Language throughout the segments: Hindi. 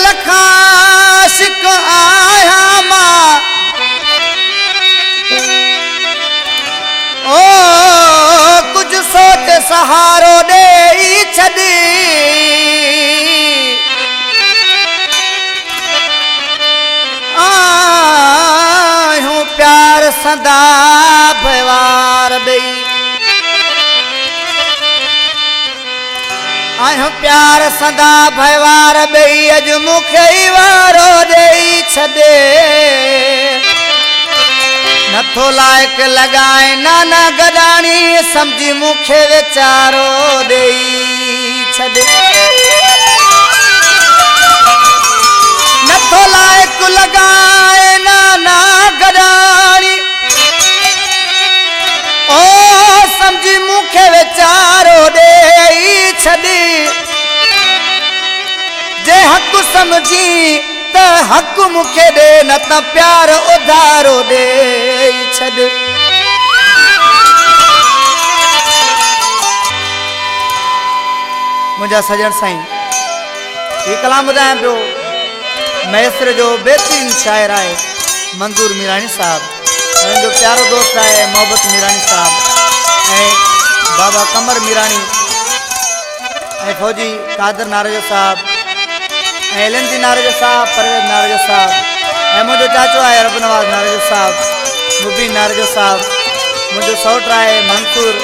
लखाशिक आया मां ओ कुछ सोच सहारो दे छदी आयूं प्यार सदा भवार दई आयूं प्यार सदा भवार दई अज मुखे वारो दे छदे नथो लायक लगाए नाना गदानी समझी मुखे विचारो दे छदे नथो लायक लगाए नाना गदानी ओ समझी मुखे विचारो दे छदी जे हक समझी त हक मुखे दे न त प्यार उधारो दे छद मुझा सजन साईं ये कलाम ॿुधायां पियो मैसर जो बेहतरीन शायर है मंजूर मीरानी साहब जो प्यारो दोस्त है मोहब्बत मीरानी साहब बाबा कमर मीरानी फौजी कादर नारजो साहब एलएनजी नारजो साहब परवेज नारजो साहब मुझो चाचो है रब नवाज नारजो साहब मुबीन नारजो साहब मुझो सौट है मंसूर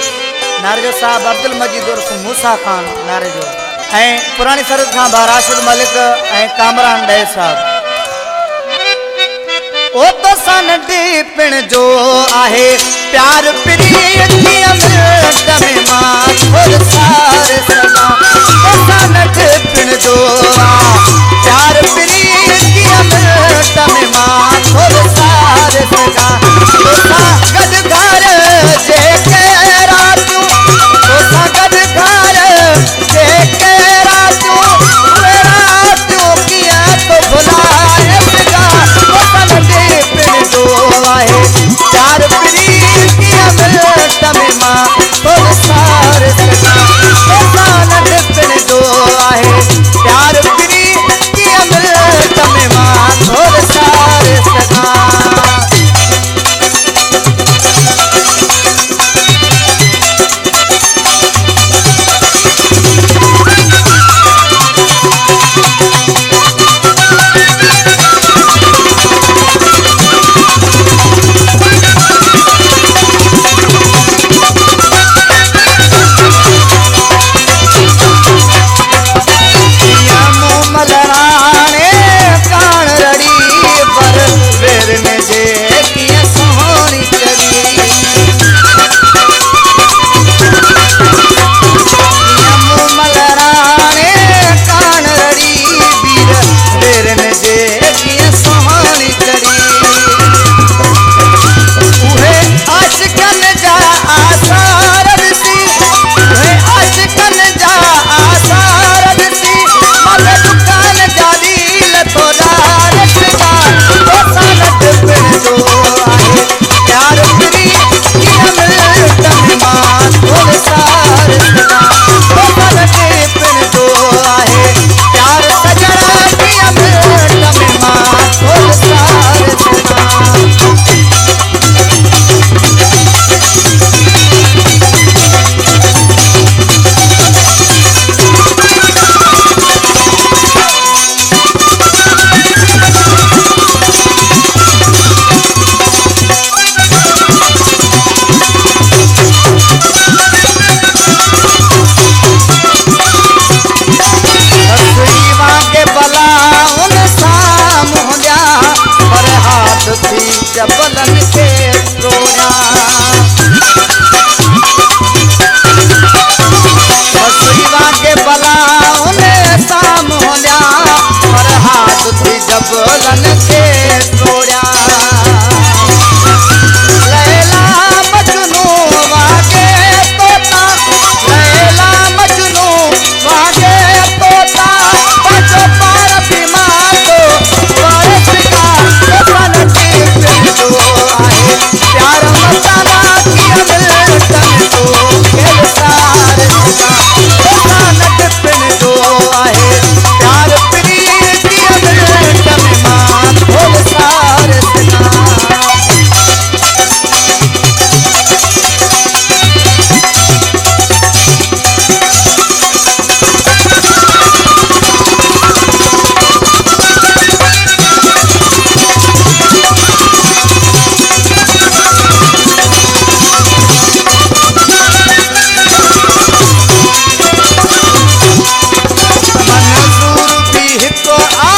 नारजो साहब अब्दुल मजीद उर्फ मूसा खान नारजो पुरानी सरहद खां बा राशिद मलिक कामरान डे साहब ओ तो सन पिण जो आहे प्यार प्रीत में मां खुद सारे सदा ओ सन पिण जो प्यार प्रीत में मां खुद सारे सदा गद घर जे के रातू गद घर जे के रातू किया तो भुलाए सदा ओ सन पिण जो आहे प्यार प्रीत में मां खुद सारे सदा ओ सन पिण जो आहे प्यार प्रीत में मां खुद सारे सदा प्यार प्रीत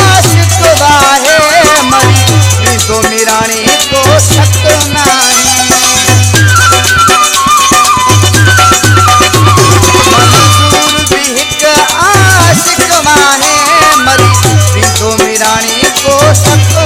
आशिक वाहे मरी प्रीतो मिराणी को शक नाही मंसूर भी हिक आशिक वाहे मरी प्रीतो मिराणी को शक